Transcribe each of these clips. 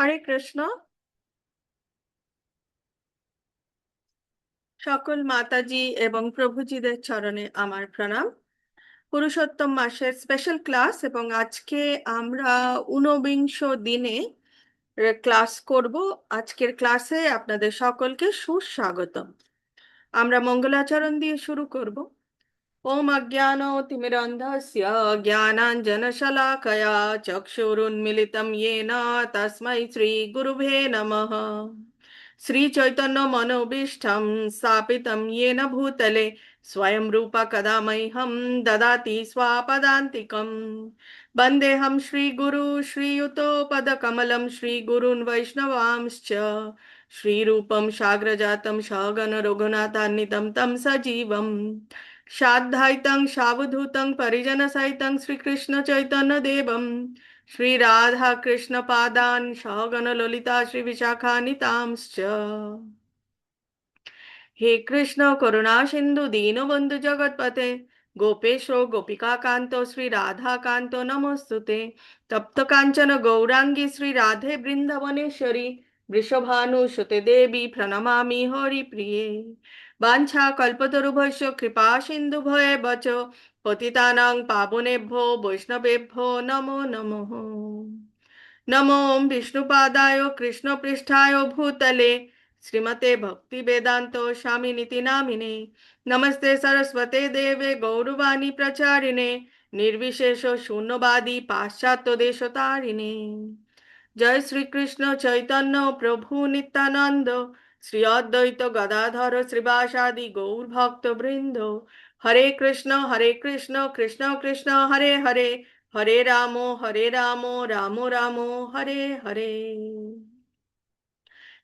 হরে কৃষ্ণ। সকল মাতাজি এবং প্রভুজিদের চরণে আমার প্রণাম। পুরুষোত্তম মাসের স্পেশাল ক্লাস এবং আজকে আমরা ঊনবিংশ দিনে ক্লাস করব। আজকের ক্লাসে আপনাদের সকলকে সুস্বাগতম। আমরা মঙ্গলাচরণ দিয়ে শুরু করব। ওম অজ্ঞানতিমিরন্ধস্য জ্ঞানাঞ্জনশলাকয়া চক্ষুরুন্মিলিতং येन তস্मै শ্রী গুরুভে নমঃ। শ্রী চৈতন্য মনোভীষ্টং স্থাপিतं येन ভূতলে স্বয়ং রূপ কদা মह्यं দদাতি স্বপদান্তিকम्। বন্দেহং শ্রীগুরু শ্রীयुतपदकमलं श्रीगुरून् वैष्णवांश्च श्रीरूपं साग्रजातं सहगण रघुनाथान्वितं तं सजीवम् साद्वैतं सावधूतं परिजनसहितं श्रीकृष्ण चैतन्य देवं श्री राधा कृष्ण पादान् सहगण ललिता श्री विशाखान्वितांश्च। हे कृष्ण करुणा सिंधु दीनबंधु जगतपते गोपेश गोपिका कांतो श्री राधा कांतो नमोस्तुते। तप्त कांचन गौरांगी श्री राधे वृंदावनेश्वरी वृषभानुसुते देवी प्रणमामि हरिप्रिये। वाञ्छा कल्पतरुभ्यश्च कृपा सिन्धुभ्येव च पतितानां पावनेभ्यो वैष्णवेभ्यो नमो नमः। नमो विष्णुपादाय कृष्णपृष्ठाय भूतले श्रीमते भक्ति वेदांतो स्वामिनिति नामिने। नमस्ते सरस्वते देवे गौरवाणी प्रचारिणे निर्विशेष शून्यवादी पाश्चात्य देशतारिणे। जय श्री कृष्ण चैतन्य प्रभु नित्यानंद श्री अद्वैत गदाधर श्रीवासादि गौर भक्त वृंद। हरे कृष्ण कृष्ण कृष्ण हरे हरे हरे राम राम राम हरे हरे।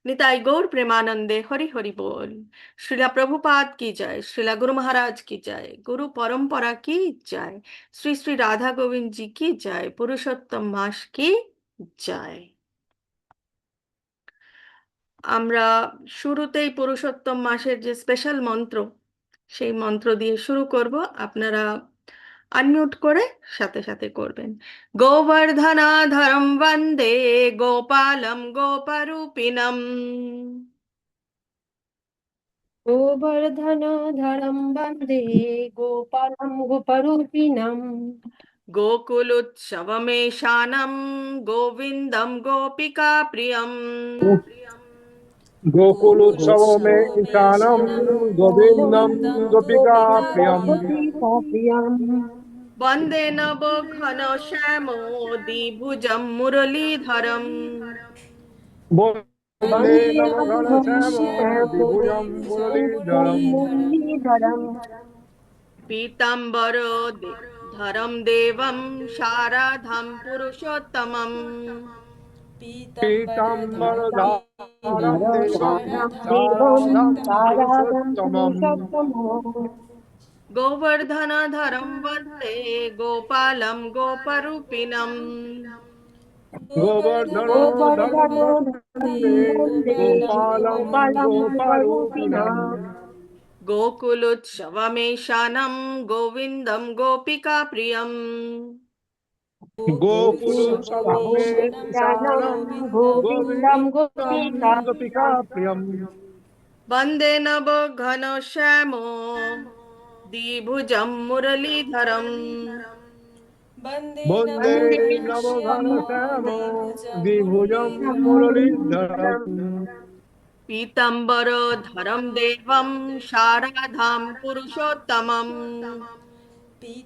निताई गौर प्रेमानंदे हरि हरि बोल। श्रीला प्रभुपाद की जय, श्रीला गुरु महाराज की जय, गुरु परंपरा की जय, श्री श्री राधा गोविंद जी की जय, पुरुषोत्तम मास की जय। আমরা শুরুতেই পুরুষোত্তম মাসের যে স্পেশাল মন্ত্র সেই মন্ত্র দিয়ে শুরু করব। আপনারা আনমিউট করে সাথে সাথে করবেন। গোবর্ধনাধরম বন্দে গোপালম গোপরূপিণম। गोवर्धनधरं वन्दे गोपालं गोपरूपिणम् गोकुलोत्सवमेशानं गोविन्दं गोपिकाप्रियम्। गोकुलोत्सवमे ईशानं गोविन्दं गोपिका प्रियम्। वन्दे नवघनश्यामो द्विभुजं मुरलीधरम्। वन्दे नवघनश्यामो द्विभुजं मुरलीधरम्। पीताम्बरधरं देवं शारदां पुरुषोत्तमम्। पीताम्बरधारं देवं शारदां पुरुषोत्तमम्। गोवर्धनधरं वन्दे गोपालं गोपरूपिणम्। गोवर्धनोधरं वन्दे गोपालं गोपरूपिणम्। गोकुलोत्सवमेशानं गोविन्दं गोपिकाप्रियम्। गोकुलोत्सवमे ईशानं गोविन्दं गोपिका प्रियम्। वन्दे नवघनश्यामो द्विभुजं मुरलीधरम्। वन्दे नवघनश्यामो द्विभुजं मुरलीधरम्। पीताम्बरधरं देवं शारदां पुरुषोत्तमम्।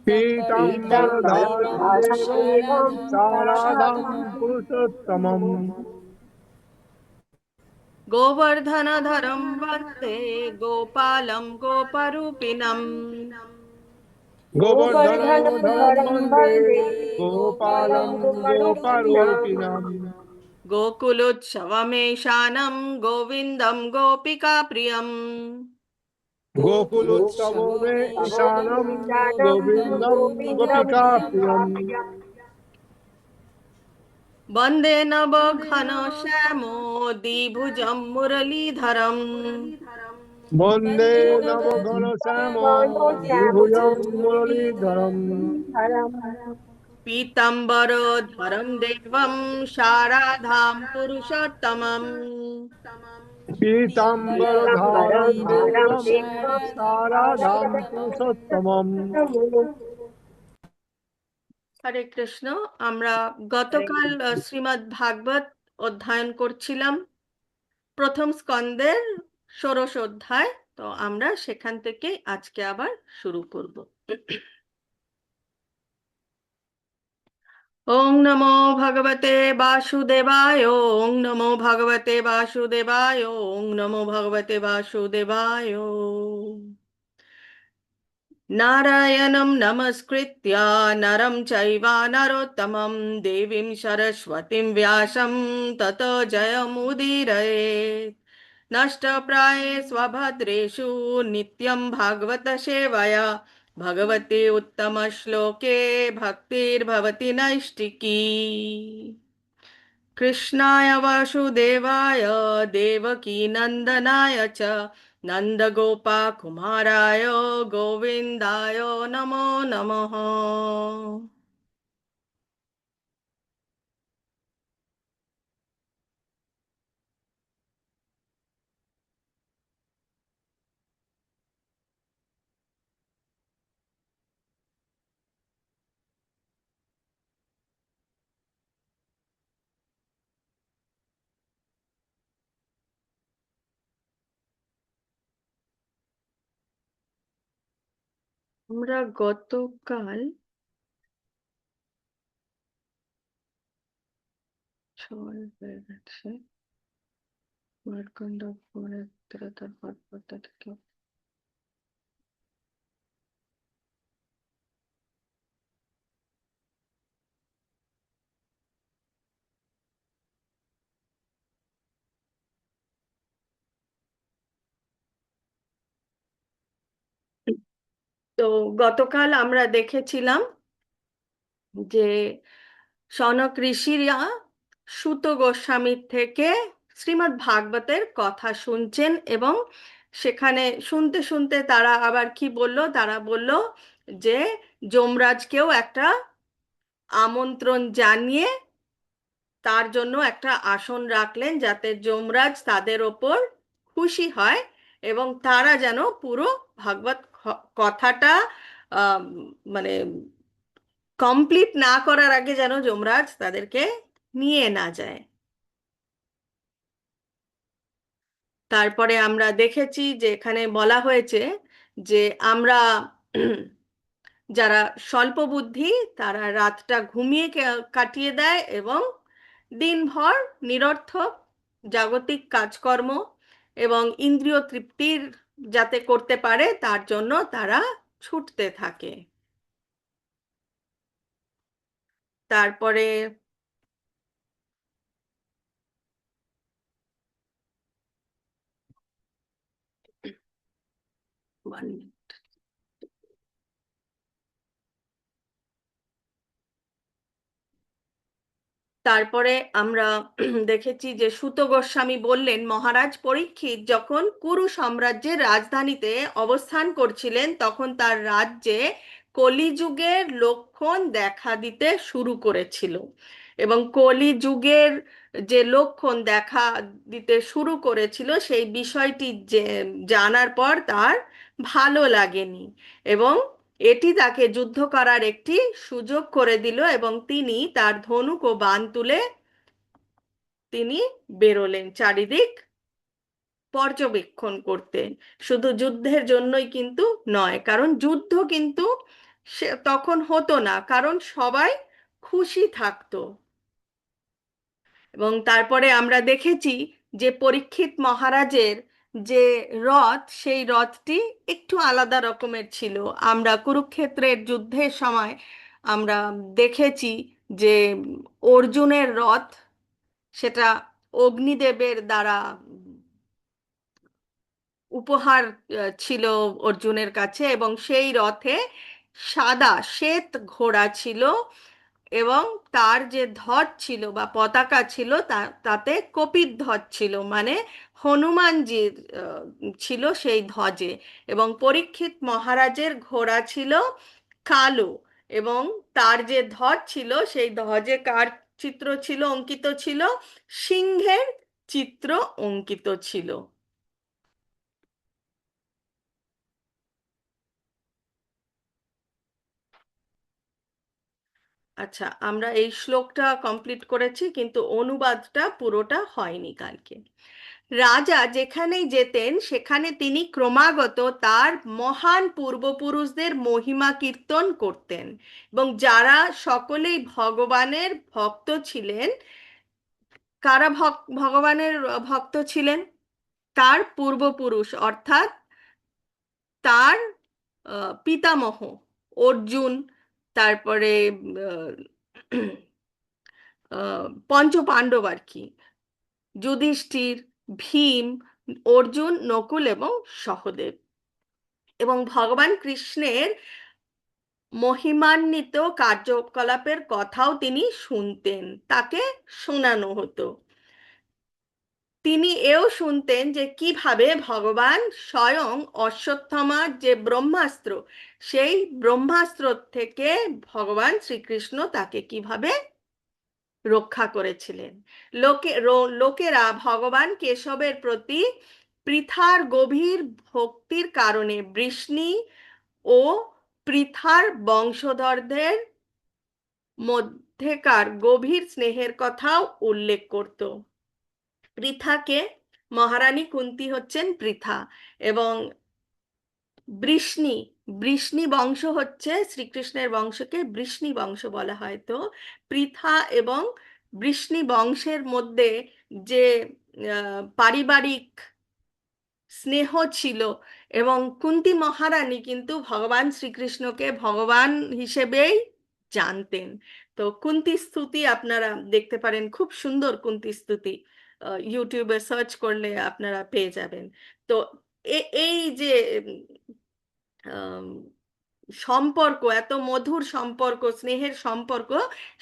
पीताम्बरधारं देवं शारदां पुरुषोत्तमम्। गोवर्धनधरं वन्दे गोपालं गोपरूपिणम्। गोवर्धनोधरं वन्दे गोपालं गोपरूपिणम्। गोकुलोत्सवमेशानं गोविन्दं गोपिकाप्रियम्। गोकुलोत्सवमे ईशानं गोविन्दं गोपिका प्रियम्। वन्दे नवघनश्यामो द्विभुजं मुरलीधरम्। वन्दे नवघनश्यामो द्विभुजं मुरलीधरम्। पीताम्बरधरं देवं शारदां पुरुषोत्तमम् पीताम्बर धारं पीताम्बरधरं देवं देवं शारदां पुरुषोत्तमम्। হরে কৃষ্ণ। আমরা গতকাল শ্রীমদ্ ভাগবত অধ্যয়ন করছিলাম, প্রথম স্কন্দের ষোড়শ অধ্যায়। তো আমরা সেখান থেকে আজকে আবার শুরু করব। ওং নমো ভগবতে বাসুদেবায়, ওং নমো ভগবতে বাসুদেবায়, ওং নমো ভগবতে বাসুদেবায়। नारायणं नमस्कृत्य नरं चैव नरोत्तमं देवीं सरस्वतीं व्यासं ततो जयमुदीरयेत्। नष्टप्रायेष्वभद्रेषु नित्यं भागवतसेवया भगवते उत्तमश्लोके भक्तिर्भवति नैष्टिकी। कृष्णाय वासुदेवाय देवकीनन्दनाय च नन्दगोपाकुमाराय गोविन्दाय नमो नमः। আমরা গতকাল ছয় হয়ে গেছে, মার্কণ্ড পরে তার পর্বটা থেকে। তো গতকাল আমরা দেখেছিলাম যে সনক ঋষিরা সুত গোস্বামীর থেকে শ্রীমদ্ ভাগবতের কথা শুনছেন, এবং সেখানে শুনতে শুনতে তারা আবার কি বলল, তারা বলল যে যমরাজকেও একটা আমন্ত্রণ জানিয়ে তার জন্য একটা আসন রাখলেন, যাতে যমরাজ তাদের ওপর খুশি হয় এবং তারা যেন পুরো ভাগবত কথাটা আহ, মানে কমপ্লিট না করার আগে যেন যমরাজ তাদেরকে নিয়ে না যায়। তারপরে আমরা দেখেছি যে এখানে বলা হয়েছে যে আমরা যারা স্বল্প বুদ্ধি তারা রাতটা ঘুমিয়ে কাটিয়ে দেয় এবং দিনভর নিরর্থক জাগতিক কাজকর্ম এবং ইন্দ্রিয় তৃপ্তির যাতে করতে পারে তার জন্য তারা ছুটতে থাকে। তারপরে তারপরে আমরা দেখেছি যে সুত গোস্বামী বললেন, মহারাজ পরীক্ষিত যখন কুরু সাম্রাজ্যের রাজধানীতে অবস্থান করছিলেন তখন তার রাজ্যে কলিযুগের লক্ষণ দেখা দিতে শুরু করেছিল, এবং কলিযুগের যে লক্ষণ দেখা দিতে শুরু করেছিল সেই বিষয়টি যে জানার পর তার ভালো লাগেনি, এবং এটি তাকে যুদ্ধ করার একটি সুযোগ করে দিল, এবং তিনি তার ধনুক ও বাণ তুলে তিনি বেরোলেন চারিদিক পর্যবেক্ষণ করতে। শুধু যুদ্ধের জন্যই কিন্তু নয়, কারণ যুদ্ধ কিন্তু সে তখন হতো না, কারণ সবাই খুশি থাকতো। এবং তারপরে আমরা দেখেছি যে পরীক্ষিত মহারাজের যে রথ, সেই রথটি একটু আলাদা রকমের ছিল। আমরা কুরুক্ষেত্রের যুদ্ধের সময় আমরা দেখেছি যে অর্জুনের রথ, সেটা অগ্নিদেবের দ্বারা উপহার ছিল অর্জুনের কাছে, এবং সেই রথে সাদা শ্বেত ঘোড়া ছিল, এবং তার যে ধ্বজ ছিল বা পতাকা ছিল তাতে কপির ধ্বজ ছিল, মানে হনুমানজির ছিল সেই ধ্বজে। এবং পরীক্ষিত মহারাজের ঘোড়া ছিল কালো, এবং তার যে ধ্বজ ছিল সেই ধ্বজে কার চিত্র ছিল অঙ্কিত ছিল? সিংহের চিত্র অঙ্কিত ছিল। আচ্ছা, আমরা এই শ্লোকটা কমপ্লিট করেছি, কিন্তু অনুবাদটা পুরোটা হয়নি কালকে। রাজা যেখানেই যেতেন সেখানে তিনি ক্রমাগত তার মহান পূর্বপুরুষদের মহিমা কীর্তন করতেন, এবং যারা সকলেই ভগবানের ভক্ত ছিলেন। কারা ভগবানের ভক্ত ছিলেন? তার পূর্বপুরুষ, অর্থাৎ তার পিতামহ অর্জুন, তারপরে আহ, পঞ্চ পাণ্ডব আর কি, যুধিষ্ঠির, ভীম, অর্জুন, নকুল এবং সহদেব। এবং ভগবান কৃষ্ণের মহিমান্বিত কার্যকলাপের কথাও তিনি শুনতেন, তাকে শোনানো হতো। তিনি এও শুনতেন যে কিভাবে ভগবান স্বয়ং অশ্বত্থামার যে ব্রহ্মাস্ত্র, সেই ব্রহ্মাস্ত্র থেকে ভগবান শ্রীকৃষ্ণ তাকে কিভাবে রক্ষা করেছিলেন। লোকেরা ভগবান কেশবের প্রতি পৃথার গভীর ভক্তির কারণে বৃষ্ণি ও পৃথার বংশধরদের মধ্যেকার গভীর স্নেহের কথাও উল্লেখ করত। পৃথাকে, মহারানী কুন্তী হচ্ছেন পৃথা, এবং বৃষ্ণি, বৃষ্ণি বংশ হচ্ছে শ্রীকৃষ্ণের বংশকে বৃষ্ণি বংশ বলা হয়। তো পৃথা এবং বৃষ্ণি বংশের মধ্যে যে পারিবারিক স্নেহ ছিল, এবং কুন্তী মহারানী কিন্তু ভগবান শ্রীকৃষ্ণকে ভগবান হিসেবেই জানতেন। তো কুন্তী স্তুতি আপনারা দেখতে পারেন, খুব সুন্দর কুন্তী স্তুতি, ইউটিউবে সার্চ করলে আপনারা পেয়ে যাবেন। তো এই যে আম, সম্পর্ক, এত মধুর সম্পর্ক, স্নেহের সম্পর্ক,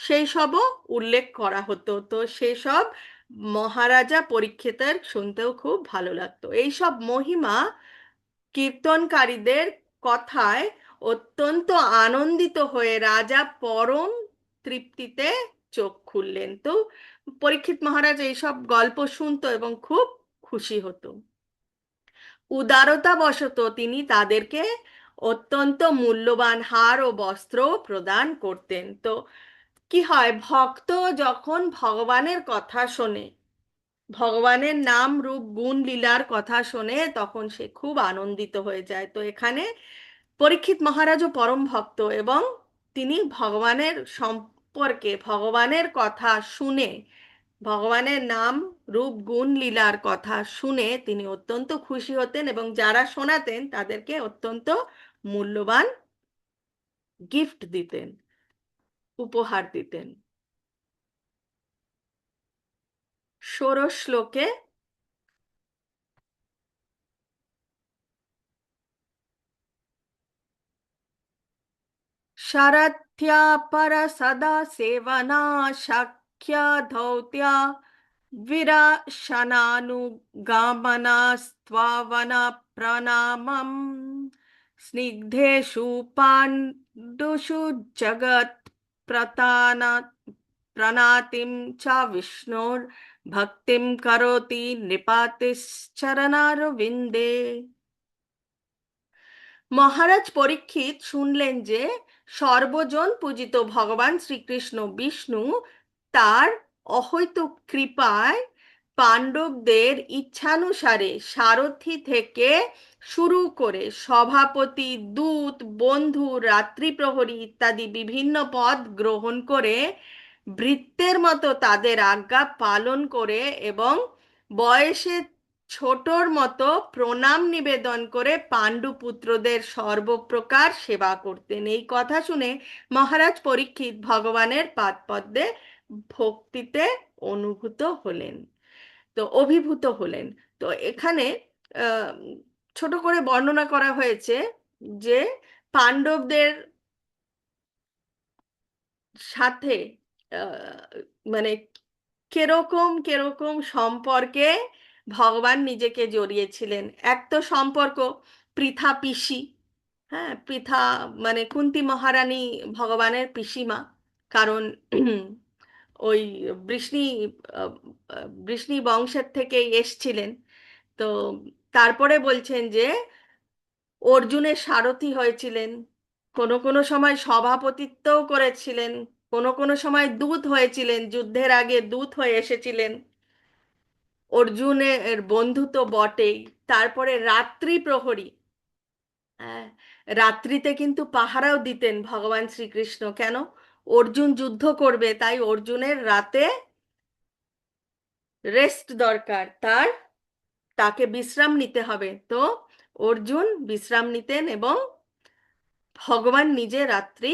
সেই সবও উল্লেখ করা হতো। তো সেসব মহারাজা পরীক্ষিতের শুনতেও খুব ভালো লাগতো। এইসব মহিমা কীর্তনকারীদের কথায় অত্যন্ত আনন্দিত হয়ে রাজা পরম তৃপ্তিতে চোখ খুললেন। তো পরীক্ষিত মহারাজ এইসব গল্প শুনতো এবং খুব খুশি হতো। উদারতাবশত তিনি তাদেরকে অত্যন্ত মূল্যবান হার ও বস্ত্র প্রদান করতেন। তো কি হয়, ভক্ত যখন ভগবানের কথা শোনে, ভগবানের নাম রূপ গুণ লীলার কথা শোনে, তখন সে খুব আনন্দিত হয়ে যায়। তো এখানে পরীক্ষিত মহারাজও পরম ভক্ত, এবং তিনি ভগবানের সম্পর্কে, ভগবানের কথা শুনে, ভগবানের নাম রূপ গুণ লীলার কথা শুনে তিনি অত্যন্ত খুশি হতেন, এবং যারা শোনাতেন তাদেরকে অত্যন্ত মূল্যবান গিফট দিতেন, উপহার দিতেন। ষোড়শ শ্লোকে शरथ्या पर सदा सेवना शक्या धौत्या विरशनानुगामनास्त्वावना प्रणामम् स्निग्धेषु पाण्डुषु जगत् प्रताना प्रणातिं च विष्णोर्भक्तिं करोति नृपातिश्चरणारविन्दे। মহারাজ পরীক্ষিত শুনলেন যে সর্বজন পূজিত ভগবান শ্রীকৃষ্ণ বিষ্ণু তার অহৈতুক কৃপায় পাণ্ডবদের ইচ্ছানুসারে সারথি থেকে শুরু করে সভাপতি, দূত, বন্ধু, রাত্রিপ্রহরী ইত্যাদি বিভিন্ন পদ গ্রহণ করে ভৃত্যের মতো তাদের আজ্ঞা পালন করে, এবং বয়সে ছোটর মতো প্রণাম নিবেদন করে পাণ্ডুপুত্রদের সর্বপ্রকার সেবা করতেন। এই কথা শুনে মহারাজ পরীক্ষিত ভগবানের পাদপদ্মে ভক্তিতে অনুভূত হলেন, তো অভিভূত হলেন। তো এখানে আহ, ছোট করে বর্ণনা করা হয়েছে যে পাণ্ডবদের সাথে আহ, মানে কেরকম কেরকম সম্পর্কে ভগবান নিজেকে জড়িয়েছিলেন। এক তো সম্পর্ক পৃথা পিসি, হ্যাঁ, পৃথা মানে কুন্তী মহারানী ভগবানের পিসিমা। কারণ ওই বৃষ্ণি আহ, বৃষ্ণি বংশের থেকেই এসছিলেন। তো তারপরে বলছেন যে অর্জুনের সারথি হয়েছিলেন, কোনো কোনো সময় সভাপতিত্বও করেছিলেন, কোনো কোনো সময় দূত হয়েছিলেন, যুদ্ধের আগে দূত হয়ে এসেছিলেন। অর্জুনের বন্ধু তো বটেই, তারপরে রাত্রি প্রহরী। হ্যাঁ, রাত্রিতে কিন্তু পাহারাও দিতেন ভগবান শ্রীকৃষ্ণ। কেন? অর্জুন যুদ্ধ করবে, তাই অর্জুনের রাতে রেস্ট দরকার, তাকে বিশ্রাম নিতে হবে। তো অর্জুন বিশ্রাম নিতেন এবং ভগবান নিজে রাত্রি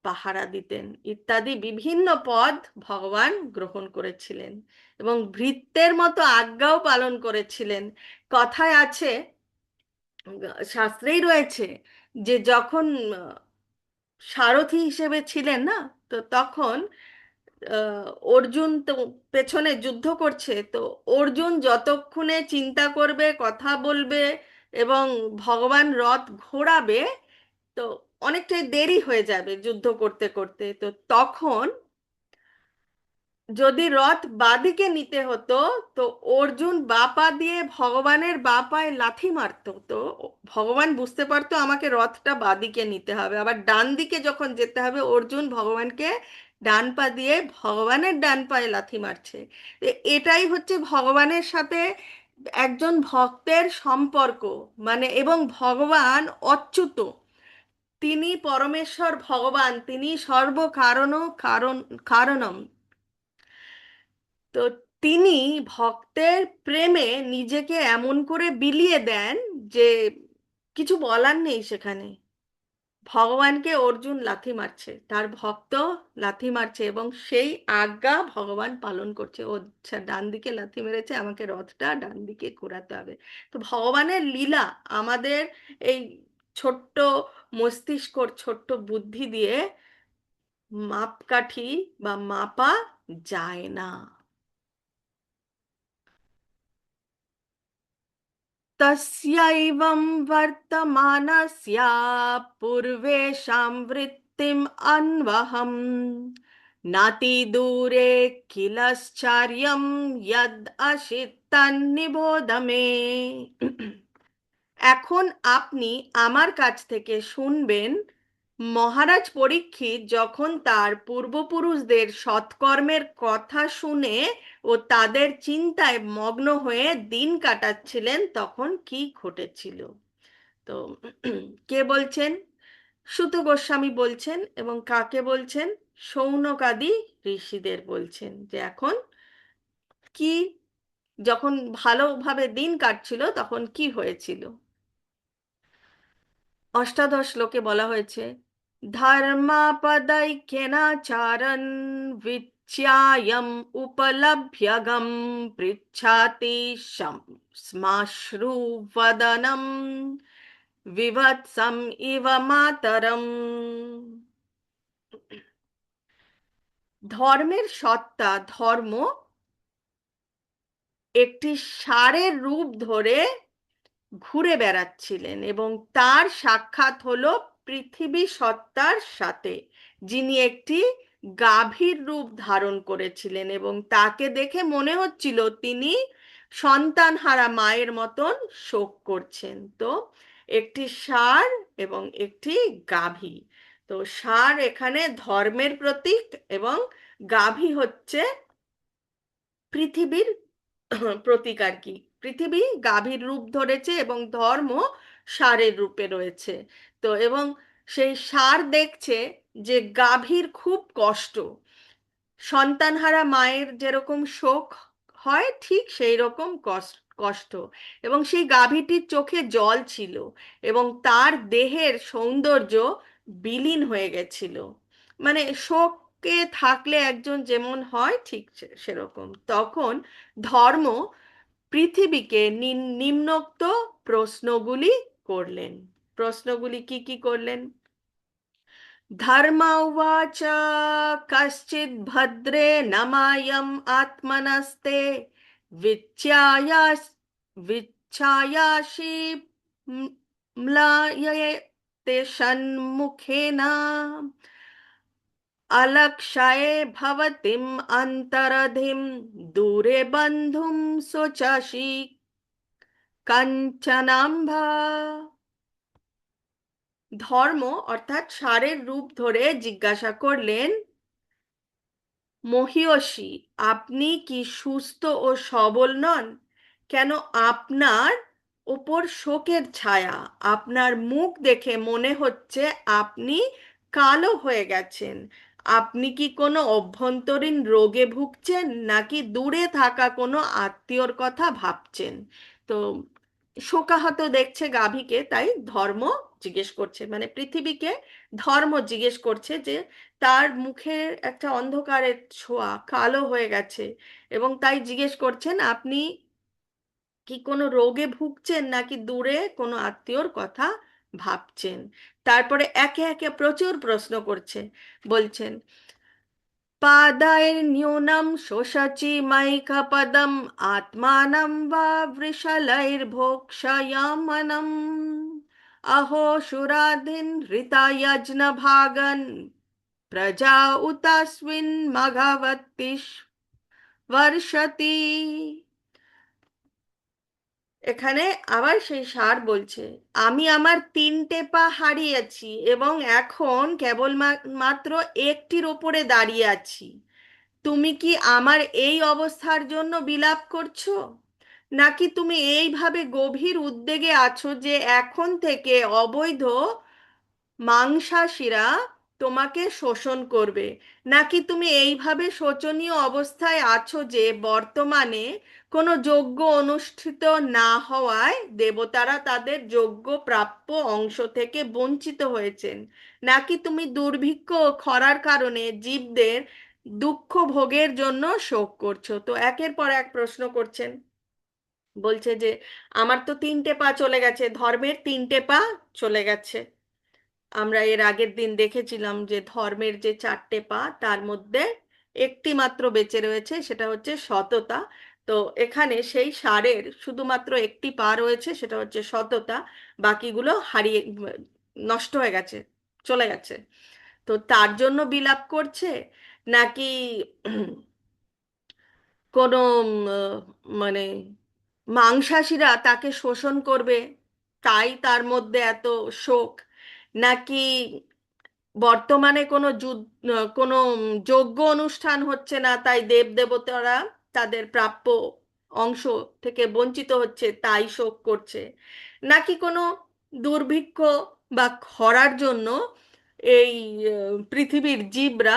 পাহারা দিতেন, ইত্যাদি বিভিন্ন পদ ভগবান গ্রহণ করেছিলেন এবং ভৃত্যের মতো আজ্ঞাও পালন করেছিলেন। কথায় আছে, শাস্ত্রেই রয়েছে যে যখন সারথি হিসেবে ছিলেন না, তো তখন আহ, অর্জুন তো পেছনে যুদ্ধ করছে, তো অর্জুন যতক্ষণে চিন্তা করবে, কথা বলবে এবং ভগবান রথ ঘোরাবে, তো অনেকটাই দেরি হয়ে যাবে যুদ্ধ করতে করতে। তো তখন যদি রথ বাদিকে নিতে হতো, তো অর্জুন বাপা দিয়ে ভগবানের বাপায় লাথি মারতো। তো ভগবান বুঝতে পারতো আমাকে রথটা বাদিকে নিতে হবে, আবার ডান দিকে যখন যেতে হবে অর্জুন ভগবানকে ডান পা দিয়ে ভগবানের ডান পায়ে লাথি মারছে। তো এটাই হচ্ছে ভগবানের সাথে একজন ভক্তের সম্পর্ক। মানে এবং ভগবান অচ্যুত, তিনি পরমেশ্বর ভগবান, তিনি সর্বকারণ কারণ কারণম। তো তিনি ভক্তের প্রেমে নিজেকে এমন করে বিলিয়ে দেন যে কিছু বলার নেই সেখানে। ভগবানকে অর্জুন লাথি মারছে, তার ভক্ত লাথি মারছে এবং সেই আজ্ঞা ভগবান পালন করছে। ও আচ্ছা, ডান দিকে লাথি মেরেছে, আমাকে রথটা ডান দিকে ঘোরাতে হবে। তো ভগবানের লীলা আমাদের এই ছোট্ট মস্তিষ্কর ছোট্ট বুদ্ধি দিয়ে মাপকাঠি বা মাপা যায় না। तस्यैवं वर्तमानस्य पूर्वेषां वृत्तिम् अन्वहम् नातिदूरे किलश्चर्यं यद् अशितन्निबोध मे। এখন আপনি আমার কাছ থেকে শুনবেন, মহারাজ পরীক্ষিত যখন তার পূর্বপুরুষদের সৎকর্মের কথা শুনে ও তাদের চিন্তায় মগ্ন হয়ে দিন কাটাচ্ছিলেন তখন কি ঘটেছিল। তো কে বলছেন? সুত গোস্বামী বলছেন। এবং কাকে বলছেন? শৌনকাদি ঋষিদের বলছেন যে এখন কি, যখন ভালোভাবে দিন কাটছিল তখন কি হয়েছিল। অষ্টাদশ শ্লোকে বলা হয়েছে, ধর্মাপদৈক্যেনাচারণ বিচ্যায়ম উপলভ্যগম পৃচ্ছাতি শ্মাশ্রু বদনম বিভৎসম ইব মাতরম। ধর্মের সত্তা, ধর্ম একটি ষাঁড়ের রূপ ধরে ঘুরে বেড়াচ্ছিলেন এবং তার সাক্ষাৎ হলো পৃথিবী সত্তার সাথে, যিনি একটি গাভীর রূপ ধারণ করেছিলেন এবং তাকে দেখে মনে হচ্ছিল তিনি সন্তানহারা মায়ের মতন শোক করছেন। তো একটি ষাঁড় এবং একটি গাভী। তো ষাঁড় এখানে ধর্মের প্রতীক এবং গাভী হচ্ছে পৃথিবীর প্রতীক আর কি। পৃথিবী গাভীর রূপ ধরেছে এবং ধর্ম ষাঁড়ের রূপে রয়েছে। তো এবং সেই ষাঁড় দেখছে যে গাভীর খুব কষ্ট, সন্তানহারা মায়ের যেরকম শোক হয় ঠিক সেই রকম কষ্ট। এবং সেই গাভীটির চোখে জল ছিল এবং তার দেহের সৌন্দর্য বিলীন হয়ে গেছিল। মানে শোকে থাকলে একজন যেমন হয় ঠিক সেরকম। তখন ধর্ম পৃথিবীকে নিম্নোক্ত প্রশ্নগুলি করলেন। প্রশ্নগুলি কি কি করলেন? धर्म उवाच कश्चिद् भद्रे नमायम् आत्मनस्ते विच्छायासि म्लायये ते सन्मुखेन अलक्षये भवतीम् अन्तरधिं दूरे बन्धुं शोचसि কাঞ্চনাম্বা। ধর্ম অর্থাৎ ষাঁড়ের রূপ ধরে জিজ্ঞাসা করলেন, মহীয়সী, আপনি কি সুস্থ ও সবল নন? কেন আপনার ওপর শোকের ছায়া? আপনার মুখ দেখে মনে হচ্ছে আপনি কালো হয়ে গেছেন। আপনি কি কোনো অভ্যন্তরীণ রোগে ভুগছেন, নাকি দূরে থাকা কোনো আত্মীয়র কথা ভাবছেন? তো শোকাহত দেখছে গাভীকে, তাই ধর্ম জিজ্ঞেস করছে, মানে পৃথিবীকে ধর্ম জিজ্ঞেস করছে যে তার মুখের একটা অন্ধকারের ছোঁয়া, কালো হয়ে গেছে, এবং তাই জিজ্ঞেস করছেন আপনি কি কোনো রোগে ভুগছেন, নাকি দূরে কোনো আত্মীয়র কথা ভাবছেন। তারপরে একে একে প্রচুর প্রশ্ন করছে, বলছেন, पादैर्न्यूनं शोषचि मैकपदम् आत्मानं वा वृषलैर्भोक्षयामनम् अहो शूराधीन् हृतयज्ञभागन् प्रजा उतस्मिन् मघवतीष्वर्षति। এখানে আবার সেই ষাঁড় বলছে, আমি আমার তিনটে পা হারিয়েছি এবং এখন কেবল মাত্র একটির ওপরে দাঁড়িয়ে আছি। তুমি কি আমার এই অবস্থার জন্য বিলাপ করছো, নাকি তুমি এইভাবে গভীর উদ্বেগে আছো যে এখন থেকে অবৈধ মাংসাশীরা তোমাকে শোষণ করবে, নাকি তুমি এইভাবে শোচনীয় অবস্থায় আছো যে বর্তমানে কোনো যজ্ঞ অনুষ্ঠিত না হওয়ায় দেবতারা তাদের যজ্ঞ প্রাপ্য অংশ থেকে বঞ্চিত হয়েছেন, নাকি তুমি দুর্ভিক্ষ ও খরার কারণে জীবদের দুঃখ ভোগের জন্য শোক করছো? তো একের পর এক প্রশ্ন করছেন। বলছে যে আমার তো তিনটে পা চলে গেছে, ধর্মের তিনটে পা চলে গেছে। আমরা এর আগের দিন দেখেছিলাম যে ধর্মের যে চারটে পা তার মধ্যে একটি মাত্র বেঁচে রয়েছে, সেটা হচ্ছে সততা। তো এখানে সেই ষাঁড়ের শুধুমাত্র একটি পা রয়েছে, সেটা হচ্ছে সততা। বাকিগুলো হারিয়ে নষ্ট হয়ে গেছে, চলে গেছে। তো তার জন্য বিলাপ করছে, নাকি কোনো মানে মাংসাশীরা তাকে শোষণ করবে তাই তার মধ্যে এত শোক, নাকি বর্তমানে কোনো যজ্ঞ অনুষ্ঠান হচ্ছে না তাই দেবদেবতারা তাদের প্রাপ্য অংশ থেকে বঞ্চিত হচ্ছে তাই শোক করছে, নাকি কোনো দুর্ভিক্ষ বা খরার জন্য এই পৃথিবীর জীবরা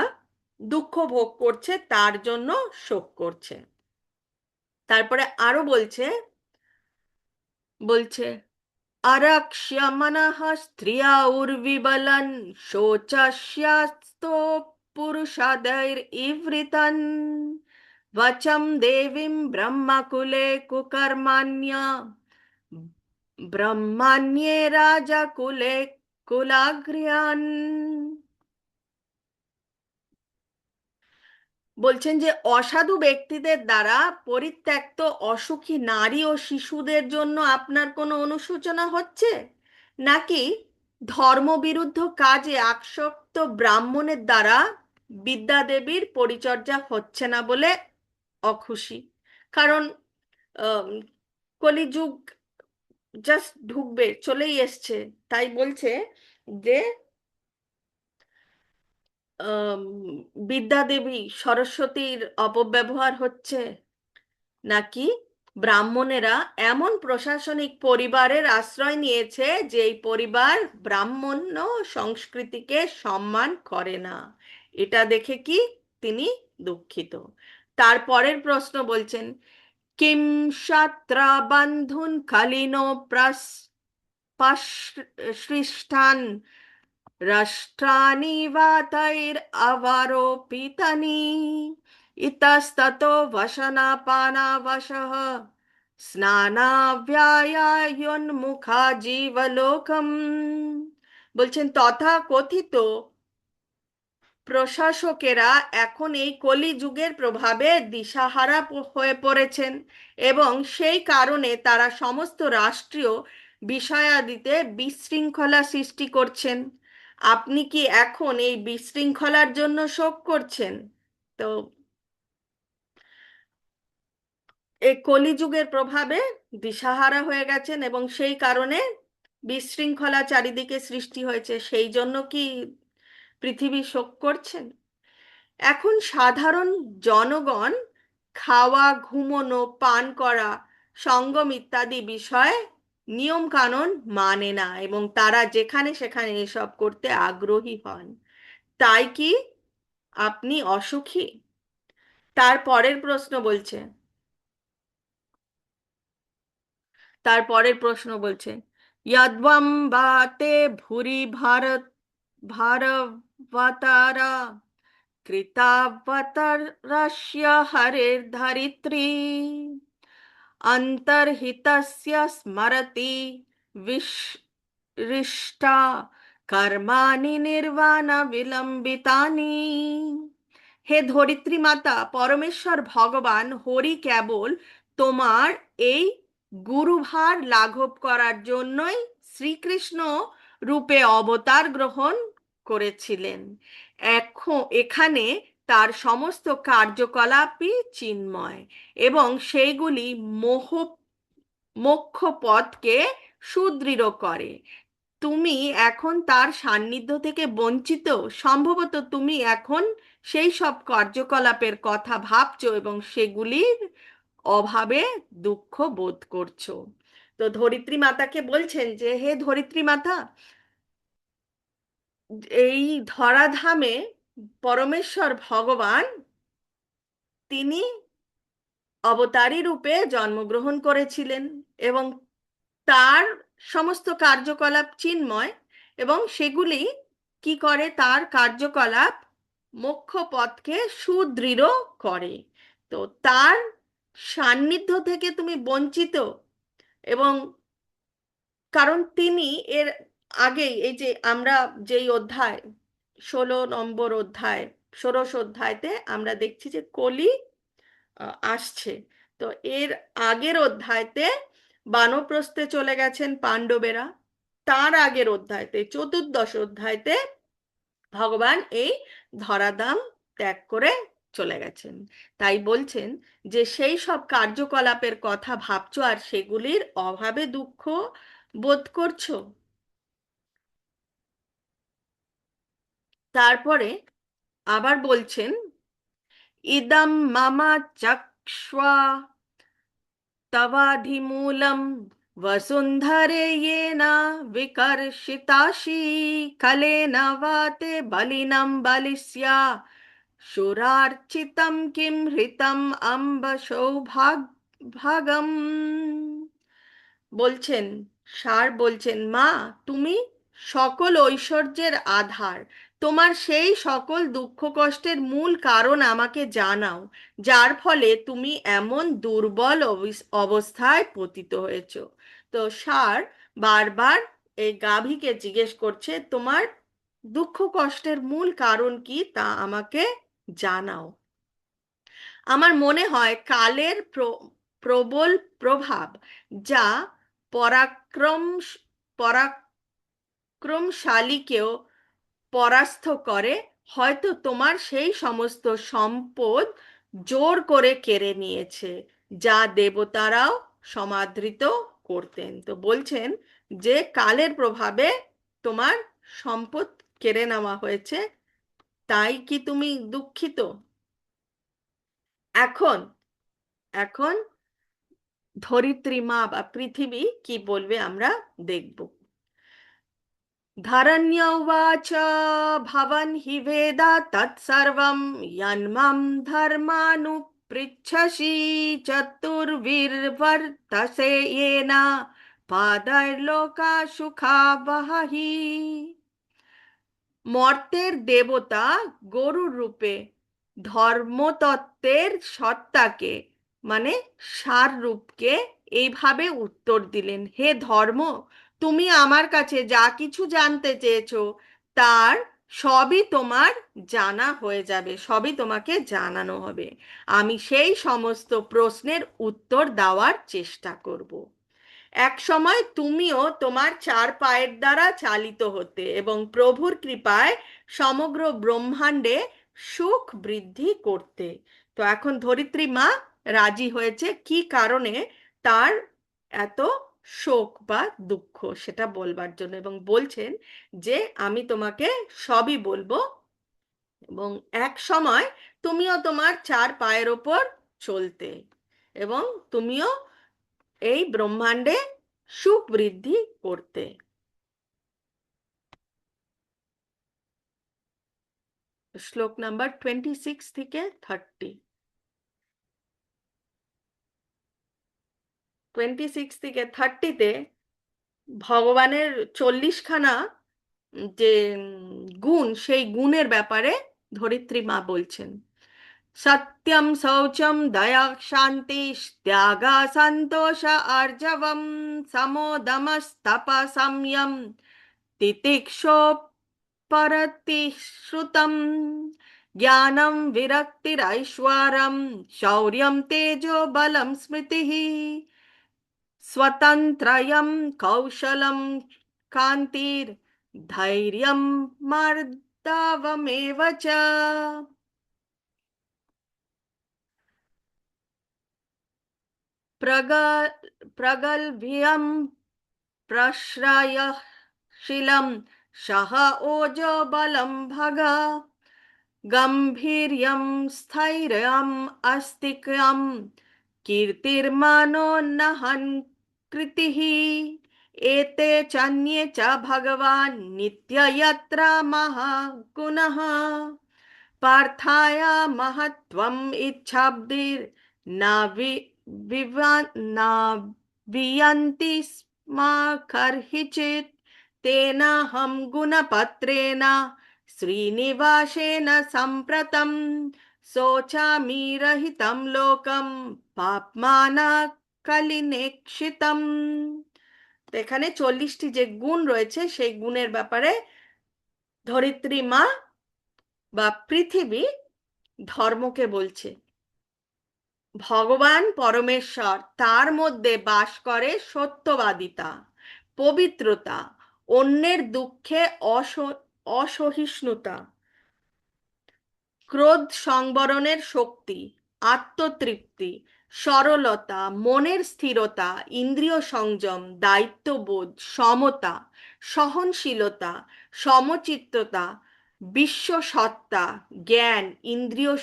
দুঃখ ভোগ করছে তার জন্য শোক করছে। তারপরে আরো বলছে, বলছে আরক্ষ্য মনঃ স্ত্রিয়া উর্বিবলন শোচস্যাস্তো পুরুষাदैर् ইভৃতন वचं देवीं ब्रह्मकुले कुकर्माण्य ब्रह्मण्ये राजकुले कुलाग्र्यान्। বলছেন যে অসাধু ব্যক্তিদের দ্বারা পরিত্যক্ত অসুখী নারী ও শিশুদের জন্য আপনার কোনো অনুশোচনা হচ্ছে, নাকি ধর্মবিরুদ্ধ কাজে আসক্ত ব্রাহ্মণের দ্বারা বিদ্যাদেবীর পরিচর্যা হচ্ছে না বলে অখুশি? কারণ আম, কলিযুগ জাস্ট ঢুকবে, চলেই এসছে, তাই বলছে যে আম, বিদ্যাদেবী সরস্বতীর অপব্যবহার হচ্ছে, নাকি ব্রাহ্মণেরা এমন প্রশাসনিক পরিবারের আশ্রয় নিয়েছে যেই পরিবার ব্রাহ্মণ্য সংস্কৃতিকে সম্মান করে না। এটা দেখে কি তিনি দুঃখিত। তারপরের প্রশ্ন বলছেন, কিম সাত্রা বন্ধুন কালিনো পাশ্রিষ্ঠান রাষ্ট্রাণি বাতৈর অবরোপিতানি ইতস্ততো বসনাপানাবশঃ স্নানাব্যায়োন্মুখা জীবলোকম। বলছেন তথা কথিত প্রশাসকেরা এখন এই কলিযুগের প্রভাবে দিশাহারা হয়ে পড়েছেন, এবং সেই কারণে তারা সমস্ত রাষ্ট্রীয় বিষয়াদিতে বিশৃঙ্খলা সৃষ্টি করছেন। আপনি কি এখন এই বিশৃঙ্খলার জন্য শোক করছেন? তো এই কলিযুগের প্রভাবে দিশাহারা হয়ে গেছেন এবং সেই কারণে বিশৃঙ্খলা চারিদিকে সৃষ্টি হয়েছে, সেই জন্য কি পৃথিবী শোক করছেন? এখন সাধারণ জনগণ খাওয়া, ঘুমোনো, পান করা, সঙ্গম ইত্যাদি বিষয়ে নিয়ম কানুন মানে না এবং তারা যেখানে সেখানে এসব করতে আগ্রহী হন। তাই কি আপনি অসুখী? তার পরের প্রশ্ন বলছে, যদ্বম বাতে ভুরি ভারত ভারবতারা কৃতাবতারস্য হরের্ধরিত্রী অন্তর্হিতস্য স্মরতি বিশৃষ্টা কর্মাণি নির্বাণ বিলম্বিতানি। হে ধরিত্রী মাতা, পরমেশ্বর ভগবান হরি কেবল তোমার এই গুরুভার লাঘব করার জন্যই শ্রীকৃষ্ণ রূপে অবতার গ্রহণ করেছিলেন। এখানে তার সমস্ত কার্যকলাপই চিন্ময় এবং সেইগুলি মোক্ষ পথকে সুদৃঢ় করে। তুমি এখন তার সান্নিধ্য থেকে বঞ্চিত। সম্ভবত তুমি এখন সেই সব কার্যকলাপের কথা ভাবছো এবং সেগুলির অভাবে দুঃখ বোধ করছো। তো ধরিত্রী মাতাকে বলছেন যে, হে ধরিত্রী মাতা, এই ধরাধামে পরমেশ্বর ভগবান তিনি অবতারী রূপে জন্মগ্রহণ করেছিলেন এবং তার সমস্ত কার্যকলাপ চিন্ময় এবং সেগুলি কি করে, তার কার্যকলাপ মোক্ষ পথকে সুদৃঢ় করে। তো তার সান্নিধ্য থেকে তুমি বঞ্চিত এবং কারণ তিনি এর আগেই এই যে আমরা যেই অধ্যায় 16 নম্বর অধ্যায়, ষোড়শ অধ্যায়তে আমরা দেখছি যে কলি আসছে। তো এর আগের অধ্যায়তে বানপ্রস্থে চলে গেছেন পাণ্ডবেরা, তার আগের অধ্যায়তে চতুর্দশ অধ্যায়তে ভগবান এই ধরাধাম ত্যাগ করে চলে গেছেন। তাই বলছেন যে সেই সব কার্যকলাপের কথা ভাবছো আর সেগুলির অভাবে দুঃখ বোধ করছো। তারপরে আবার বলছেন, ইদম মামা চক্ষ্বা তবাধিমূলম वसुन्धरे येन विकर्षिताशी कलेन वाते बलिनं बलिस्या शूरार्चितं किं हृतम् अम्ब सौभागम्। বলছেন, ষাঁড় বলছেন, মা, তুমি সকল ঐশ্বর্যের আধার, তোমার সেই সকল দুঃখ কষ্টের মূল কারণ আমাকে জানাও, যার ফলে তুমি এমন দুর্বল অবস্থায় পতিত হয়েছ। তো ষাঁড় বারবার এই গাভীকে জিজ্ঞেস করছে, তোমার দুঃখ কষ্টের মূল কারণ কি তা আমাকে জানাও। আমার মনে হয় কালের প্রবল প্রভাব, যা পরাক্রম পরাক্রমশালীকেও পরাস্ত করে, হয়তো তোমার সেই সমস্ত সম্পদ জোর করে কেড়ে নিয়েছে যা দেবতারাও সমাদৃত করতেন। তো বলছেন যে কালের প্রভাবে তোমার সম্পদ কেড়ে নেওয়া হয়েছে, তাই কি তুমি দুঃখিত? এখন এখন ধরিত্রী মা বা পৃথিবী কি বলবে আমরা দেখব। ধরণ্যৌবাচ ভবন হি বেদ তৎসর্বং যন্মং ধর্মানুপৃচ্ছসি চতুর্বির্বর্তসে येन পাদৈর্লোকা সুখাবহহি। মর্তের দেবতা গরুর রূপে ধর্মতত্ত্বের সত্তাকে মানে সার রূপকে এইভাবে উত্তর দিলেন, হে ধর্ম, তুমি আমার কাছে যা কিছু জানতে চেয়েছো তার সবই তোমার জানা হয়ে যাবে, সবই তোমাকে জানানো হবে। আমি সেই সমস্ত প্রশ্নের উত্তর দেওয়ার চেষ্টা করব। এক সময় তুমিও তোমার চার পায়ের দ্বারা চালিত হতে এবং প্রভুর কৃপায় সমগ্র ব্রহ্মাণ্ডে সুখ বৃদ্ধি করতে। তো এখন ধরিত্রী মা রাজি হয়েছে কি কারণে তার এত শোক বা দুঃখ সেটা বলবার জন্য, এবং বলছেন যে আমি তোমাকে সবই বলবো, এবং এক সময় তুমিও তোমার চার পায়ের ওপর চলতে এবং তুমিও এই ব্রহ্মাণ্ডে সুখ বৃদ্ধি করতে। শ্লোক নাম্বার 26 থেকে 30। 26 থেকে 30-তে ভগবানের 40খানা যে গুণ, সেই গুণের ব্যাপারে ধরিত্রী মা বলছেন। সত্যম শৌচম দয়া শান্তি ত্যাগা সন্তোষ আর্জবম সমোদমস্তপ সংযম तितिक्षोपरतिश्रुतं ज्ञानं विरक्तिरैश्वर्यं शौर्यं तेजो बलं स्मृतिः स्वतन्त्रयं कौशलं कान्तिर्धैर्यं मार्दवमेव च। प्रगल्भ्यं प्रश्रयशीलं सह ओजो बलं भगा गंभीर्यं स्थैर्यम् अस्तिक्यं कीर्तिर्मानोन्नहं कृतिः एते चान्ये च भगवान् नित्य यत्र महागुणः पार्थाय महत्त्वम् इच्छाब्धिर्न न वियन्ति स्म कर्हिचित् तेनाहं गुणपत्रेण श्रीनिवासेन सम्प्रतं शोचामि रहितं लोकं पाप्माना कलिनेक्षितम्। তো এখানে 40টি যে গুণ রয়েছে সেই গুণের ব্যাপারে ধরিত্রী মা বা পৃথিবী ধর্মকে বলছে। ভগবান পরমেশ্বর, তার মধ্যে বাস করে সত্যবাদিতা, পবিত্রতা, অন্যের দুঃখে অসহিষ্ণুতা, ক্রোধ সংবরণের শক্তি, আত্মতৃপ্তি, সরলতা, মনের স্থিরতা, ইন্দ্রিয় সংযম, দায়িত্ববোধ, সমতা, সহনশীলতা, সমচিত্ততা, বিশ্বসত্তা, জ্ঞান, ইন্দ্রিয়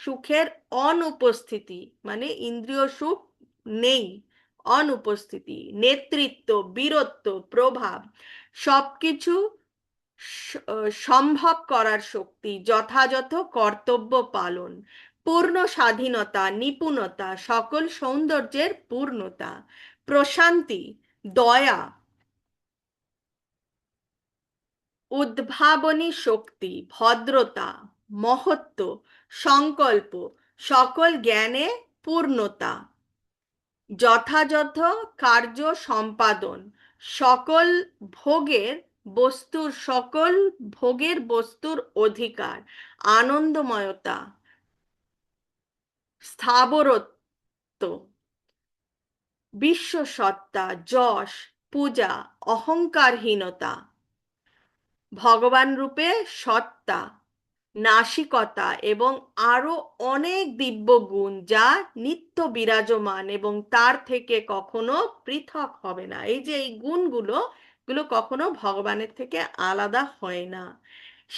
সুখের অনুপস্থিতি, মানে ইন্দ্রিয় সুখ নেই, অনুপস্থিতি, নেতৃত্ব, বীরত্ব, প্রভাব, সবকিছু সম্ভব করার শক্তি, যথাযথ কর্তব্য পালন, পূর্ণ স্বাধীনতা, নিপুণতা, সকল সৌন্দর্যের পূর্ণতা, প্রশান্তি, দয়া, উদ্ভাবনী শক্তি, ভদ্রতা, মহত্ব, সংকল্প, সকল জ্ঞানে পূর্ণতা, যথাযথ কার্য সম্পাদন, সকল ভোগের বস্তুর অধিকার, আনন্দময়তা, স্থাবরত্ব, বিশ্বসত্তা, যশ, পূজা, অহংকারহীনতা, ভগবান রূপে সত্তা, নাসিকতা এবং আরো অনেক দিব্য গুণ যা নিত্য বিরাজমান এবং তার থেকে কখনো পৃথক হবে না। এই যে এই গুণগুলো কখনো ভগবানের থেকে আলাদা হয় না।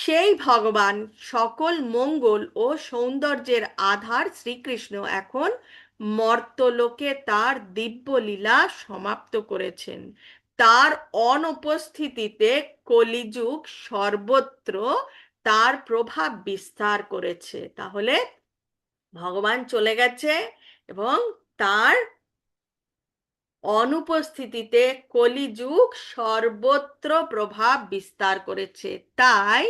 সেই ভগবান সকল মঙ্গল ও সৌন্দর্যের আধার শ্রীকৃষ্ণ এখন মর্তলোকে তার দিব্য লীলা সমাপ্ত করেছেন। তার অনুপস্থিতিতে কলিযুগ সর্বত্র তার প্রভাব বিস্তার করেছে। তাহলে ভগবান চলে গেছে এবং তার অনুপস্থিতিতে কলিযুগ সর্বত্র প্রভাব বিস্তার করেছে। তাই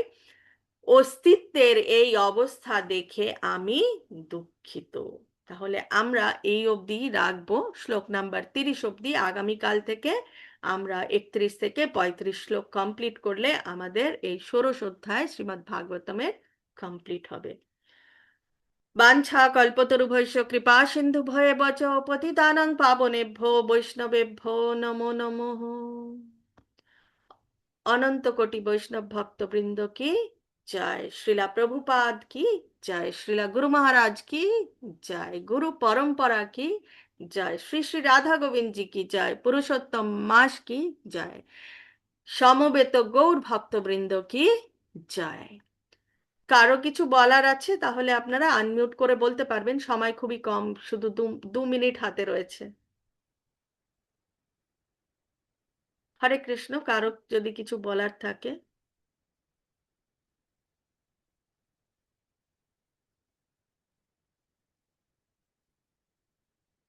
অস্তিত্বের এই অবস্থা দেখে আমি দুঃখিত। তাহলে আমরা এই অবধি রাখবো, শ্লোক নাম্বার 30 অবধি। আগামীকাল থেকে আমরা 31 থেকে 35 শ্লোক কমপ্লিট করলে আমাদের এই ষোড়শ অধ্যায় শ্রীমদ্ ভাগবতমের কমপ্লিট হবে। বাঞ্ছা কল্পতরুভৈশ্য কৃপা সিন্ধু ভয়ে বচ পতিতানাং পাবনেভ্যো বৈষ্ণবেভ্যো নমো নমঃ। অনন্ত কোটি বৈষ্ণব ভক্তবৃন্দ কি জয়, শ্রীলা প্রভুপাদ কি জয়, শ্রীলা গুরু মহারাজ কি জয়, গুরু পরম্পরা কি জয়, শ্রী শ্রী রাধা গোবিন্দ জি কি জয়, পুরুষোত্তম মাস কি জয়, সমবেত গৌর ভক্তবৃন্দ কি জয়। কারো কিছু বলার আছে তাহলে আপনারা আনমিউট করে বলতে পারবেন, সময় খুবই কম, শুধু 2 মিনিট হাতে রয়েছে। হরে কৃষ্ণ, কারো যদি কিছু বলার থাকে।